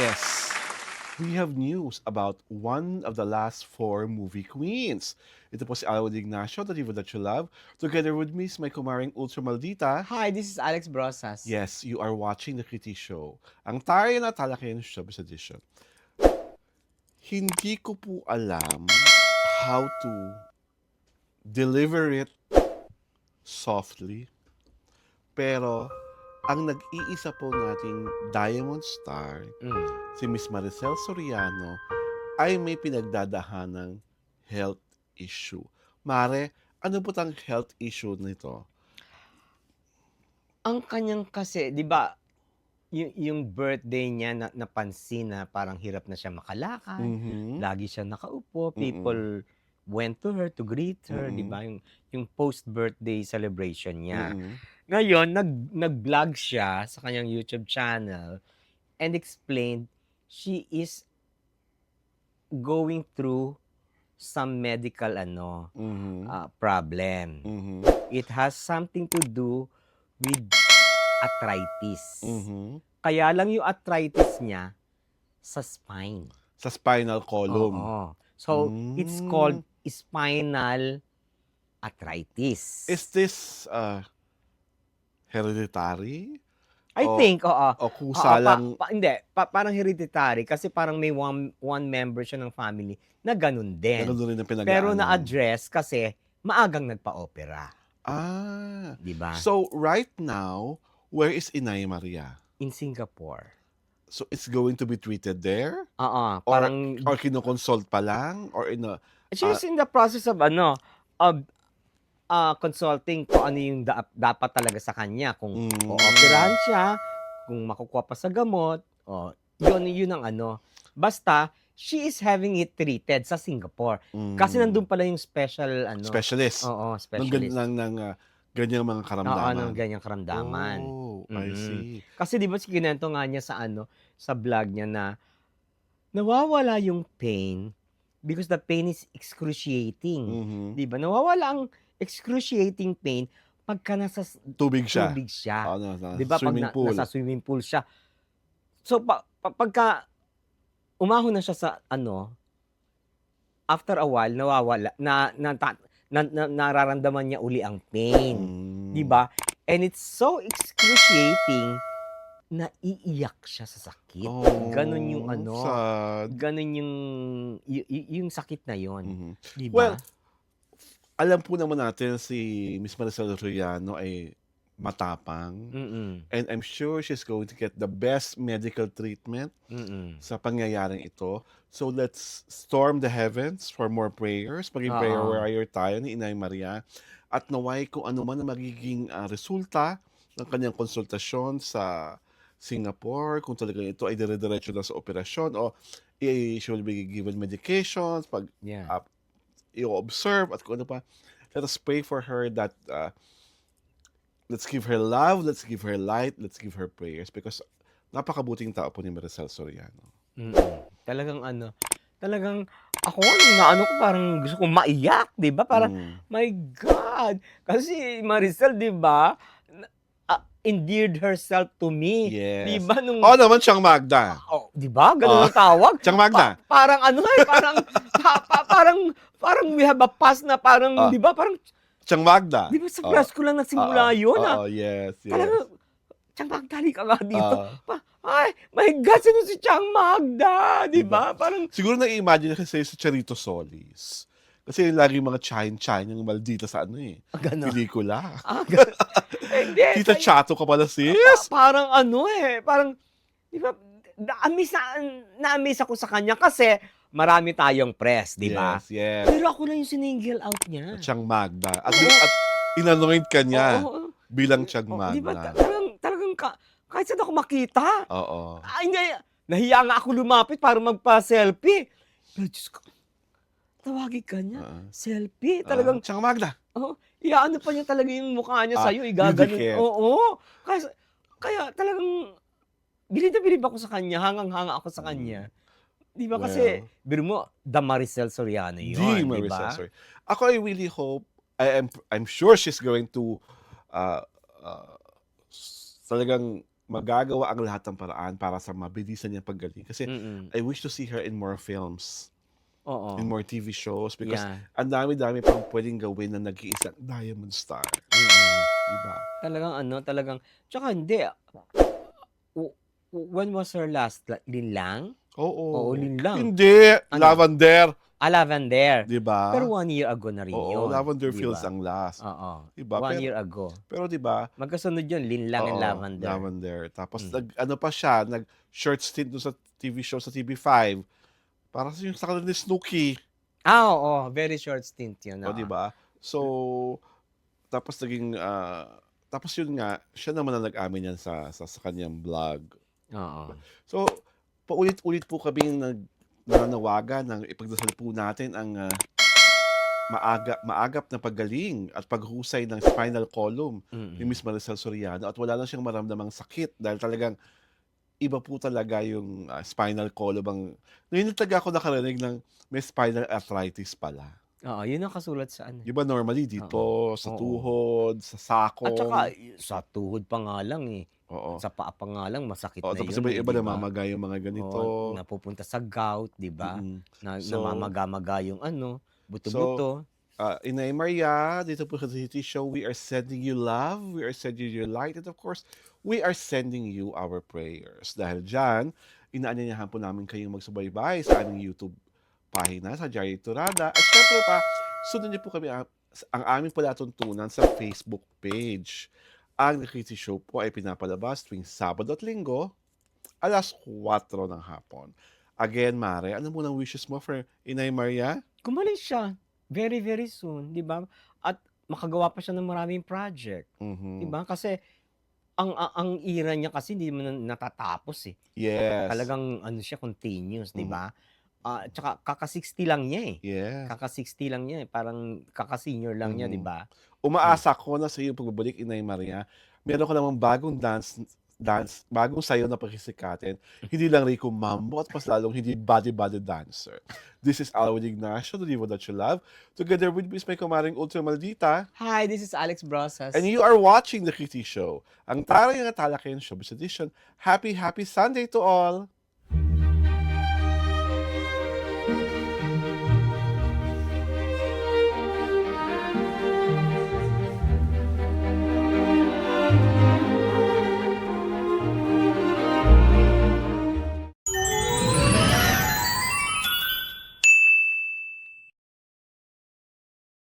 Yes, we have news about one of the last four movie queens. Ito po si Alwin Ignacio, the diva that you love. Together with me is my kumaring Ultra Maldita. Hi, this is Alex Brosas. Yes, you are watching the Kitty Show. Ang tayo na talakayan Showbiz Edition. Hindi ko po alam how to deliver it softly. Pero ang nag-iisa po nating Diamond Star, si Miss Maricel Soriano, ay may pinagdadahanang health issue. Mare, ano po tang health issue nito? Ang kanyang kasi, di ba, yung birthday niya napansin na parang hirap na siya makalakad, Mhm. lagi siya nakaupo, Mm-mm. people went to her to greet her, di Mm-mm. ba? Yung post-birthday celebration niya. Mm-mm. Ngayon, nag-vlog siya sa kanyang YouTube channel and explained she is going through some medical Mhm. problem. Mhm. It has something to do with arthritis. Mhm. Kaya lang yung arthritis niya sa spine. Sa spinal column. Oo. So, it's called spinal arthritis. Is this hereditary? I think, oo. O kusa lang? Hindi, parang hereditary kasi parang may one member siya ng family na ganun din. Ganun rin ang pinag-aanan. Pero na-address kasi maagang nagpa-opera. Di ba? So, right now, where is Inay Maria? In Singapore. So, it's going to be treated there? Oo, parang... Or kinoconsult pa lang? Or in a... She's in the process of consulting kung ano yung dapat talaga sa kanya. Kung operahan siya, kung makukuha pa sa gamot, yun ang Basta, she is having it treated sa Singapore. Kasi nandun pala yung specialist. Oo, specialist. Ng ganyang mga karamdaman. Oo, ng ganyang karamdaman. Oh, I see. Kasi di ba kinento nga niya sa vlog niya na nawawala yung pain because the pain is excruciating. Di ba? Nawawala ang excruciating pain pagka nasa tubig siya. Di ba? Pag nasa swimming pool siya. So, pagka umahon na siya sa after a while, nawawala, nararamdaman niya uli ang pain. Di ba? And it's so excruciating na iiyak siya sa sakit. Ganon yung sad. Ganon yung sakit na yon. Di ba? Well, alam po naman natin si Miss Maricel Soriano ay matapang. And I'm sure she's going to get the best medical treatment sa pangyayaring ito. So let's storm the heavens for more prayers. Maging prayer warrior tayo ni Inay Maria. At naway kung ano man ang magiging resulta ng kanyang konsultasyon sa Singapore, kung talaga ito ay dire-diretso na sa operasyon o she will be given medications, pag i-observe at kung ano pa. Let us pray for her that let's give her love, let's give her light, let's give her prayers because napakabuting tao po ni Maricel Soriano. Talagang talagang ako ko parang gusto kong maiyak, 'di ba? Parang my God. Kasi Maricel, 'di ba? Endeared herself to me. Yes. 'Di ba nung naman Tiang Magda. 'di ba? Ganun ang tawag. Tiang Magda. Parang parang we have a past na parang 'di ba? Parang Tiang Magda. 'Di ba sa press ko lang nagsimula yun? Yes. Talagang, Tiang Magda, ka nga dito. Ay, my God, sino si Tiang Magda? 'Di ba? Parang siguro na-imagine kasi sa Charito Solis. Kasi lagi mga chine-chine yung maldita sa pelikula. Hindi. Tita Chato ka pala, sis. Parang parang, 'di ba, na-amaze ako sa kanya kasi marami tayong press, 'di ba? Yes. Pero ako lang yung sininggle out niya. Tiang Magda. At inanoint ka niya bilang Tiang Magda. 'Di ba? Talagang kahit saan ako makita. Oo. Ay, nahiya nga ako lumapit para magpa-selfie. Pero Diyos ko, tawagin ka niya. Selfie. Talagang, Tiang Magda. iaano pa niya talaga yung mukha niya sa'yo. Igaganon. Oo. Kaya talagang, bilib na bilib ako sa kanya. Hangang-hanga ako sa kanya. Di ba kasi, biro mo, the Maricel Soriano yun. The Maricel Soriano. Ako, I really hope, I'm sure she's going to talagang magagawa ang lahat ng paraan para sa mabilisan niyang paggaling. Kasi Mm. I wish to see her in more films, in Oo. more TV shows because Yeah. ang dami-dami pang pwedeng gawin na nag-iisang Diamond Star, Mm. 'di ba? Talagang ano, talagang tsaka hindi, w when was her last linlang? Oo, Oo. linlang. Hindi, Ano? Lavender, Lavender. 'di Pero ba? 1 year ago na rin Oo, yun, Lavender 'di Fields ba? ang last, Oo, 'di ba? 1 year ago. Pero 'di ba, Magkasunod yun, linlang and oo, lavender. Lavender. Tapos Hmm. nag-ano pa siya, nag-short stint dun sa TV show sa TV5, para yung sa kanila ni Snooki, Oo, very short stint yun, oh, 'di oo. ba? So, tapos naging, tapos yun nga, siya naman ang nag-amin yan sa kaniyang vlog. Oo. So, paulit-ulit po kaming nananawagan ng ipagdasal po natin ang, maagap na paggaling at paghusay ng spinal column ni Mm. Miss Maricel Soriano at wala na siyang maramdamang sakit dahil talagang iba po talaga yung, spinal column ang ngayon lang talaga ako nakarinig ng may spinal arthritis pala. Oo, yun ang kasulat sa ano, 'Di ba normally oo, dito, sa oo. tuhod, sa At saka sakong, sa tuhod pa nga lang, oo. sa paa pa nga lang masakit Oo, na tapos yun, iba iba 'di ba? namamaga yung mga ganito, Oo, napupunta sa gout, 'di ba? mm. Na So namamaga-maga yung ano, so, buto-buto. Inay Maria, dito po sa City Show, we are sending you love, we are sending you light, and of course, we are sending you our prayers. Dahil diyan, inaanyayahan po namin kayong magsubaybay sa aming YouTube pahina sa Jerry Turada. At syempre pa, sundan niyo po kami ang aming palatuntunan sa Facebook page. Ang The City Show po ay pinapalabas tuwing Sabado at Linggo, 4:00 ng hapon. Again, Mare, ano munang wishes mo for Inay Maria? Gumaling siya very, very soon, 'di ba? At makagawa pa siya ng maraming project, 'di Mhm. ba? Kasi ang ira niya kasi hindi naman natatapos, eh. Yes. Talagang ano siya, continuous, 'di Mhm. ba? Tsaka kaka-60 lang niya, eh. Yes. Kaka-60 lang niya, eh, parang kaka-senior lang niya, 'di Mhm. ba? Hmm. Umaasa ako na sa iyong pagbabalik, Inay Maria, meron ka namang bagong bagong sayaw na pagsisikatin. Hindi lang Rico Mambo at mas lalong hindi body-body dancer. This is Alwin Ignacio, the Diva That You Love, together with Miss May Kumaring Ultra Maldita, Hi, this is Alex and Brosas. you are watching The Kitty Show, ang taray ng talakayan showbiz edition. Happy, happy Sunday to all!